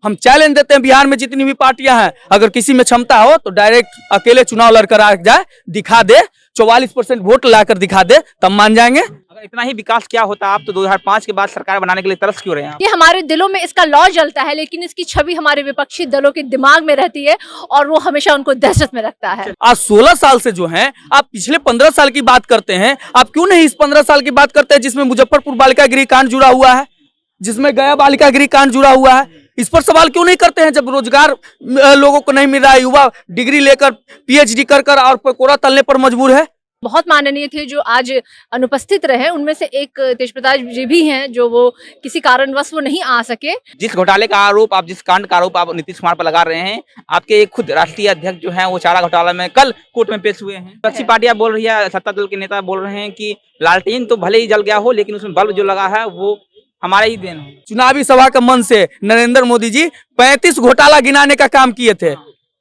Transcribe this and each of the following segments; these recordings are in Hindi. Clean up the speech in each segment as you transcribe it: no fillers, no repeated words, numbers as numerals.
हम चैलेंज देते हैं बिहार में जितनी भी पार्टियां हैं, अगर किसी में क्षमता हो तो डायरेक्ट अकेले चुनाव लड़कर आ जाए, दिखा दे 44% वोट लाकर दिखा दे, तब मान जाएंगे। अगर इतना ही विकास क्या होता, आप तो 2005 के बाद सरकार बनाने के लिए तरस क्यों रहे हैं? ये हमारे दिलों में इसका लौ जलता है, लेकिन इसकी छवि हमारे विपक्षी दलों के दिमाग में रहती है और वो हमेशा उनको दहशत में रखता है। आज 16 साल से जो हैं, आप पिछले 15 साल की बात करते हैं, आप क्यों नहीं इस 15 साल की बात करते हैं जिसमें मुजफ्फरपुर बालिका गृह कांड जुड़ा हुआ है, जिसमें गया बालिका गृह कांड जुड़ा हुआ है? इस पर सवाल क्यों नहीं करते हैं? जब रोजगार लोगों को नहीं मिल रहा है, युवा डिग्री लेकर पीएचडी कर और कोरा तलने पर मजबूर है। बहुत माननीय थे जो आज अनुपस्थित रहे, उनमें से एक तेजप्रताप जी भी हैं जो वो किसी कारणवश वो नहीं आ सके। जिस घोटाले का आरोप आप, जिस कांड का आरोप आप नीतीश कुमार पर लगा रहे हैं, आपके खुद राष्ट्रीय अध्यक्ष जो हैं वो चारा घोटाला में कल कोर्ट में पेश हुए हैं। विपक्षी पार्टियां बोल रही है, सत्ता दल के नेता बोल रहे हैं कि लालटेन तो भले ही जल गया हो, लेकिन उसमें बल्ब जो लगा है वो हमारा ही देन है। चुनावी सभा के मन से नरेंद्र मोदी जी 35 घोटाला गिनाने का काम किए थे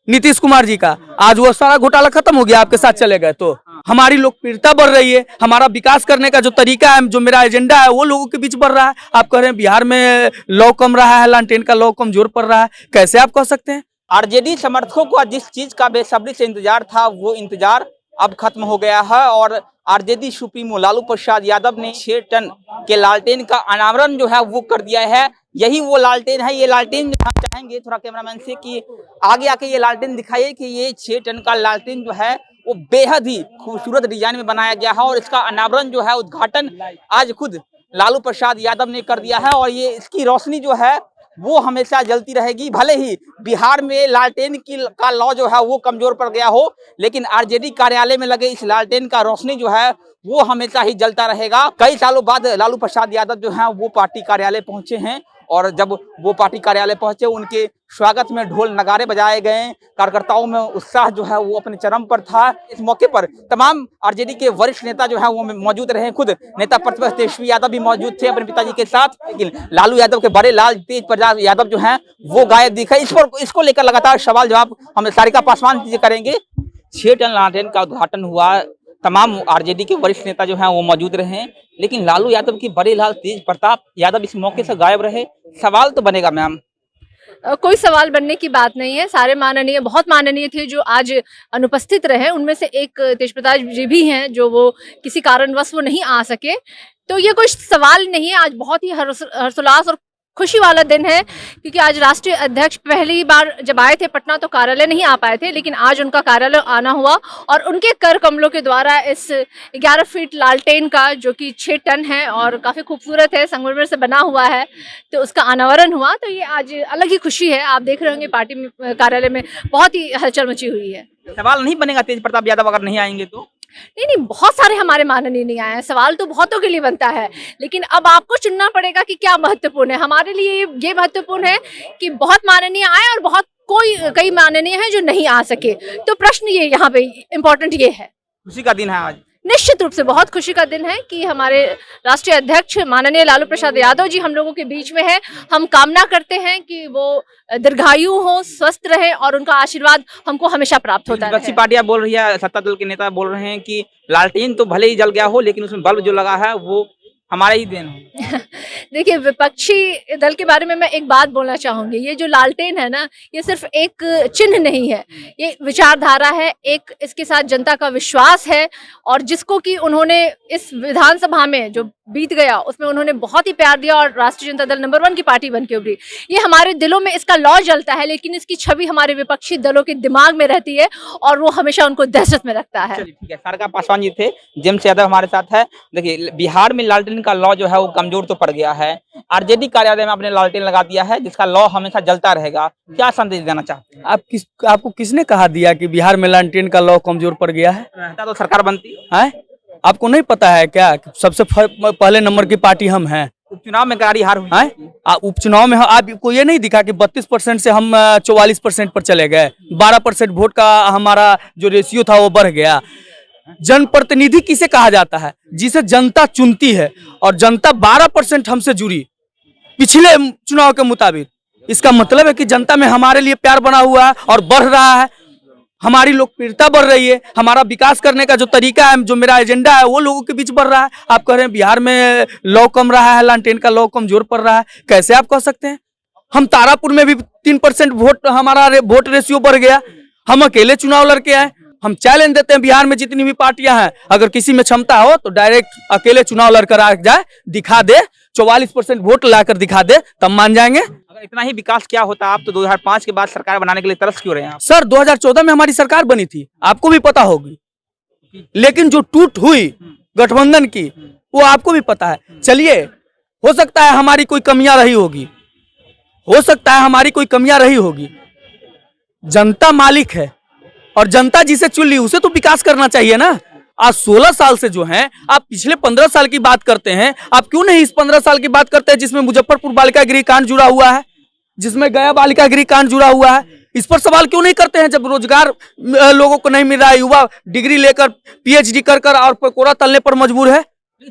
नीतीश कुमार जी का, आज वो सारा घोटाला खत्म हो गया, आपके साथ चले गए। तो हमारी लोकप्रियता बढ़ रही है, हमारा विकास करने का जो तरीका है, जो मेरा एजेंडा है, वो लोगों के बीच बढ़ रहा है। आप कह रहे हैं बिहार में लॉ कम रहा है, लालटेन का लॉ कमजोर पड़ रहा है, कैसे आप कह सकते हैं? आरजेडी समर्थकों को जिस चीज का बेसब्री से इंतजार था, वो इंतजार अब खत्म हो गया है और आरजेडी सुप्रीमो लालू प्रसाद यादव ने 6 टन के लालटेन का अनावरण जो है वो कर दिया है। यही वो लालटेन है। ये लालटेन जो हम चाहेंगे थोड़ा कैमरामैन से कि आगे आके ये लालटेन दिखाइए कि ये 6 टन का लालटेन जो है वो बेहद ही खूबसूरत डिजाइन में बनाया गया है और इसका अनावरण जो है, उद्घाटन आज खुद लालू प्रसाद यादव ने कर दिया है और ये इसकी रोशनी जो है वो हमेशा जलती रहेगी। भले ही बिहार में लालटेन का लॉ जो है वो कमजोर पड़ गया हो, लेकिन आरजेडी कार्यालय में लगे इस लालटेन का रोशनी जो है वो हमेशा ही जलता रहेगा। कई सालों बाद लालू प्रसाद यादव जो है वो पार्टी कार्यालय पहुंचे हैं और जब वो पार्टी कार्यालय पहुंचे, उनके स्वागत में ढोल नगारे बजाए गए, कार्यकर्ताओं में उत्साह जो है वो अपने चरम पर था। इस मौके पर तमाम आरजेडी के वरिष्ठ नेता जो है वो मौजूद रहे। खुद नेता प्रतिपक्ष तेजस्वी यादव भी मौजूद थे अपने पिताजी के साथ, लेकिन लालू यादव के बड़े लाल तेज प्रताप यादव जो है वो गायब दिखे। इसको लेकर लगातार सवाल जवाब हम सारिका पासवान जी करेंगे। 6 टन लालटेन का उद्घाटन हुआ, तमाम आरजेडी के वरिष्ठ नेता जो हैं वो मौजूद रहे, लेकिन लालू यादव की बड़े लाल तेज प्रताप यादव इस मौके से गायब रहे। सवाल तो बनेगा मैम। कोई सवाल बनने की बात नहीं है। सारे माननीय, बहुत माननीय थे जो आज अनुपस्थित रहे, उनमें से एक तेजप्रताप जी भी हैं जो वो किसी कारणवश वो नहीं आ सके। तो ये कोई सवाल नहीं है। आज बहुत ही हर्षोल्लास और खुशी वाला दिन है, क्योंकि आज राष्ट्रीय अध्यक्ष पहली बार जब आए थे पटना तो कार्यालय नहीं आ पाए थे, लेकिन आज उनका कार्यालय आना हुआ और उनके कर कमलों के द्वारा इस 11 फीट लालटेन का, जो कि 6 टन है और काफ़ी खूबसूरत है, संगमरमर से बना हुआ है, तो उसका अनावरण हुआ। तो ये आज अलग ही खुशी है। आप देख रहे होंगे पार्टी में, कार्यालय में बहुत ही हलचल मची हुई है। सवाल नहीं बनेगा तेज प्रताप यादव अगर नहीं आएंगे तो? नहीं, बहुत सारे हमारे माननीय नहीं आए हैं। सवाल तो बहुतों के लिए बनता है, लेकिन अब आपको चुनना पड़ेगा कि क्या महत्वपूर्ण है। हमारे लिए ये महत्वपूर्ण है कि बहुत माननीय आए और बहुत कई माननीय हैं जो नहीं आ सके। तो प्रश्न ये यहाँ पे इम्पोर्टेंट ये है। खुशी का दिन है आज। निश्चित रूप से बहुत खुशी का दिन है कि हमारे राष्ट्रीय अध्यक्ष माननीय लालू प्रसाद यादव जी हम लोगों के बीच में है। हम कामना करते हैं कि वो दीर्घायु हो, स्वस्थ रहे और उनका आशीर्वाद हमको हमेशा प्राप्त होता है। विपक्षी पार्टियां बोल रही है, सत्ता दल के नेता बोल रहे हैं कि लालटेन तो भले ही जल गया हो, लेकिन उसमें बल्ब जो लगा है वो हमारा ही देन है। देखिए, विपक्षी दल के बारे में मैं एक बात बोलना चाहूंगी। ये जो लालटेन है ना, ये सिर्फ एक चिन्ह नहीं है, ये विचारधारा है, एक इसके साथ जनता का विश्वास है और जिसको कि उन्होंने इस विधानसभा में जो बीत गया उसमें उन्होंने बहुत ही प्यार दिया और राष्ट्रीय जनता दल नंबर 1 की पार्टी बन के उभरी। ये हमारे दिलों में इसका लौ जलता है, लेकिन इसकी छवि हमारे विपक्षी दलों के दिमाग में रहती है और वो हमेशा उनको दहशत में रखता है। ठीक है, सारिका पासवान जी थे, जेम्स यादव हमारे साथ है। देखिए, बिहार में लालटेन का लॉ जो है वो कमजोर तो पड़ गया है। आरजेडी कार्यालय में आपने लालटेन लगा दिया है जिसका लॉ हमेशा जलता रहेगा। क्या संदेश देना चाहते हैं? आपको किसने कहा दिया कि बिहार में लालटेन का लॉ कमजोर पड़ गया है? रहता तो सरकार बनती है। आपको नहीं पता है क्या कि सबसे पहले नंबर की पार्टी हम हैं? उपचुनाव में करारी हार हुई है। उपचुनाव में आपको ये नहीं दिखा कि 32% से हम 44% पर चले गए, 12% वोट का हमारा जो रेशियो था वो बढ़ गया। जनप्रतिनिधि किसे कहा जाता है? जिसे जनता चुनती है और जनता 12% हमसे जुड़ी पिछले चुनाव के मुताबिक। इसका मतलब है कि जनता में हमारे लिए प्यार बना हुआ है और बढ़ रहा है, हमारी लोकप्रियता बढ़ रही है, हमारा विकास करने का जो तरीका है, जो मेरा एजेंडा है, वो लोगों के बीच बढ़ रहा है। आप कह रहे हैं बिहार में लॉ कम रहा है, लालटेन का लॉ कमजोर पड़ रहा है, कैसे आप कह सकते हैं? हम तारापुर में भी 3% वोट हमारा वोट रेशियो बढ़ गया। हम अकेले चुनाव लड़के आए। हम चैलेंज देते हैं बिहार में जितनी भी पार्टियां हैं, अगर किसी में क्षमता हो तो डायरेक्ट अकेले चुनाव लड़कर आ जाए, दिखा दे, 44% वोट लाकर दिखा दे, तब मान जाएंगे। अगर इतना ही विकास क्या होता, आप तो 2005 के बाद सरकार बनाने के लिए तरस क्यों रहे हैं आप? सर 2014 में हमारी सरकार बनी थी, आपको भी पता होगी, लेकिन जो टूट हुई गठबंधन की वो आपको भी पता है। चलिए, हो सकता है हमारी कोई कमियां रही होगी, हो सकता है हमारी कोई कमियां रही होगी। जनता मालिक है और जनता जिसे चुन ली उसे तो विकास करना चाहिए ना। आज 16 साल से जो है, आप पिछले 15 साल की बात करते हैं, आप क्यों नहीं इस 15 साल की बात करते हैं जिसमें मुजफ्फरपुर बालिका गृह कांड जुड़ा हुआ है, जिसमें गया बालिका गृह कांड जुड़ा हुआ है? इस पर सवाल क्यों नहीं करते हैं? जब रोजगार लोगों को नहीं मिल रहा है, युवा डिग्री लेकर PhD कर कर और पकोड़ा तलने पर मजबूर है,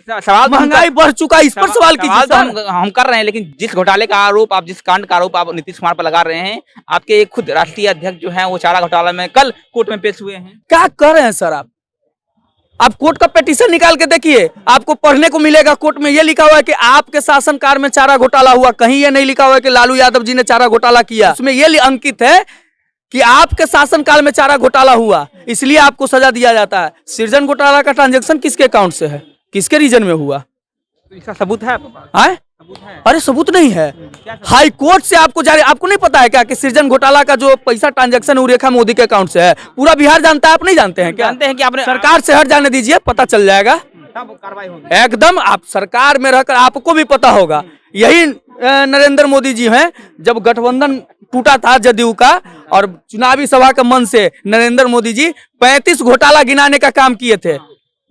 सवाल महंगाई बढ़ चुका है, इस पर सवाल कीजिए सवाल सर। तो हम कर रहे हैं, लेकिन जिस घोटाले का आरोप आप, जिस कांड का आरोप आप नीतीश कुमार पर लगा रहे हैं, आपके खुद राष्ट्रीय अध्यक्ष जो हैं वो चारा घोटाला में कल कोर्ट में पेश हुए हैं। क्या कर रहे हैं सर आप कोर्ट का पिटीशन निकाल के देखिए, आपको पढ़ने को मिलेगा। कोर्ट में ये लिखा हुआ है कि आपके शासनकाल में चारा घोटाला हुआ, कहीं ये नहीं लिखा हुआ है कि लालू यादव जी ने चारा घोटाला किया। उसमें ये अंकित है कि आपके शासनकाल में चारा घोटाला हुआ, इसलिए आपको सजा दिया जाता है। सृजन घोटाला का ट्रांजैक्शन किसके अकाउंट से है, किसके रीजन में हुआ? तो इसका सबूत है आपके पास? आए? सबूत है? अरे सबूत नहीं है, हाई कोर्ट से आपको जारी। आपको नहीं पता है क्या कि सृजन घोटाला का जो पैसा ट्रांजैक्शन रेखा मोदी के अकाउंट से है? पूरा बिहार जानता है, आप नहीं जानते हैं क्या? जानते हैं कि आपने सरकार से हट जाने दीजिए, पता चल जाएगा तब कार्रवाई होगी। एकदम। आप सरकार में रहकर आपको भी पता होगा। यही नरेंद्र मोदी जी हैं, जब गठबंधन टूटा था जदयू का और चुनावी सभा के मन से नरेंद्र मोदी जी 35 घोटाला गिनाने का काम किए थे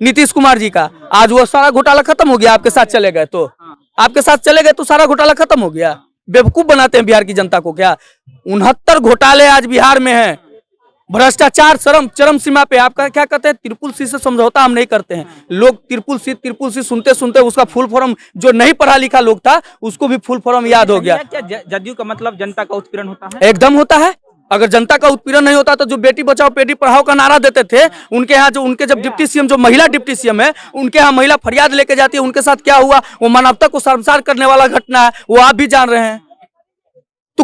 नीतीश कुमार जी का। आज वो सारा घोटाला खत्म हो गया, आपके साथ चले गए तो, आपके साथ चले गए तो सारा घोटाला खत्म हो गया। बेवकूफ बनाते हैं बिहार की जनता को क्या? 69 घोटाले आज बिहार में हैं। भ्रष्टाचार चरम सीमा पे। आपका क्या कहते हैं, त्रिपुल सी से समझौता हम नहीं करते हैं। लोग त्रिपुल सी सुनते सुनते उसका फुल फॉर्म, जो नहीं पढ़ा लिखा लोग था उसको भी फुल फॉर्म याद हो गया। क्या जदयू का मतलब जनता का उत्पीड़न होता है? एकदम होता है। अगर जनता का उत्पीड़न नहीं होता तो जो बेटी बचाओ बेटी पढ़ाओ का नारा देते थे, उनके यहाँ जो उनके जब डिप्टी सीएम, जो महिला डिप्टी सीएम है, उनके यहाँ महिला फरियाद लेके जाती है, उनके साथ क्या हुआ? वो मानवता को शर्मसार करने वाला घटना है, वो आप भी जान रहे हैं। तो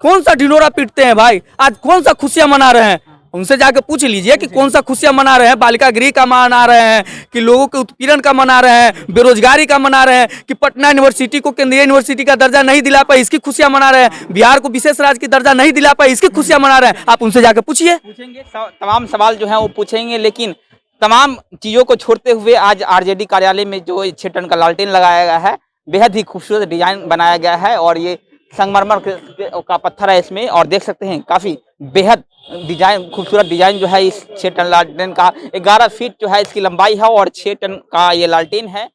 कौन सा ढिंढोरा पीटते हैं भाई? आज कौन सा खुशियां मना रहे हैं? उनसे जाकर पूछ लीजिए कि कौन सा खुशियां मना रहे हैं। बालिका गृह का मना रहे हैं कि लोगों के उत्पीड़न का मना रहे हैं, बेरोजगारी का मना रहे हैं कि पटना यूनिवर्सिटी को केंद्रीय यूनिवर्सिटी का दर्जा नहीं दिला पाए, इसकी खुशियां मना रहे हैं, बिहार को विशेष राज्य की दर्जा नहीं दिला पाए, इसकी खुशियां मना रहे हैं। आप उनसे जाकर पूछिए। पूछेंगे, तमाम सवाल जो है वो पूछेंगे, लेकिन तमाम चीजों को छोड़ते हुए आज RJD कार्यालय में जो 6 टन का लालटेन लगाया गया है, बेहद ही खूबसूरत डिजाइन बनाया गया है और ये संगमरमर का पत्थर है इसमें, और देख सकते हैं काफी बेहद डिजाइन, खूबसूरत डिजाइन जो है इस 6 टन लालटेन का। 11 फीट जो है इसकी लंबाई है और 6 टन का ये लालटेन है।